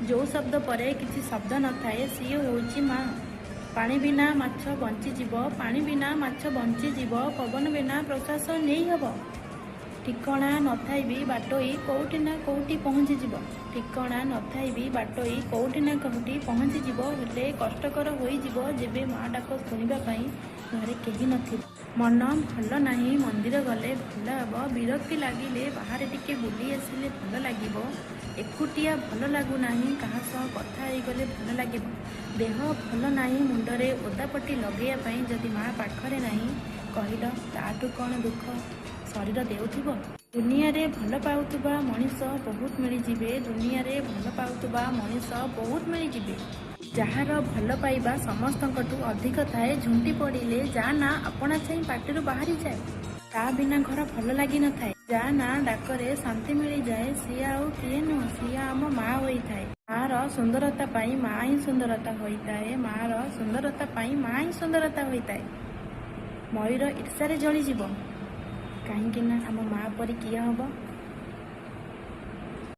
जो शब्द पर किसी शब्द न थाए सी होची माँ। पानी बिना माछ बंचीजीव, पानी बिना माछ बंचीजीव, पवन बिना प्रश्वास नहीं हब। ठिकणा नथाई भी बाटोई कौटी ना कौटी पहुँचीजीव, ठिकणा नथाई भी बाटोई कौटी ना कौटी पहुँचीजीव। हेले कष्टकर होईजीव जेबे माँ डाक शुणिबा पई घरे केही नथिबे। मन भल नाही मंदिर गले भल हब, विरक्ति लागिले बाहर टिके बुली आसिले भल लागिबो। एकुटिया भल लागू नाही काहा सह कथा होईगले भल लागिबो। देह भल नाही मुंडरे ओदापट्टी लगेया पई जदि माँ पाखरे नाही कहिल ताठू कौन दुख शरीर देउथिबो। दुनिया रे भल पाउथुबा मनीष बहुत मिलिजिबे, दुनिया रे भल पाउथुबा मनीष बहुत मिलिजिबे। जार भल पाइबा समस्तंकठू अधिक थाए, झुंटी पड़िले जा ना अपना छाई पाटिरु बाहरी जाए। ता बिना घर भल लगी न थाए, जा ना डाकरे शांति मिली जाए। सी आउ किए नुह, सी आम माँ होई थाए। मार सुंदरता पाई माँ ही सुंदरता होइताए, मार सुंदरता पाई माँ ही सुंदरता होइताए। मयूर ईर्षारे जलिजिब, काहींकिना आम माँ परी किए हब।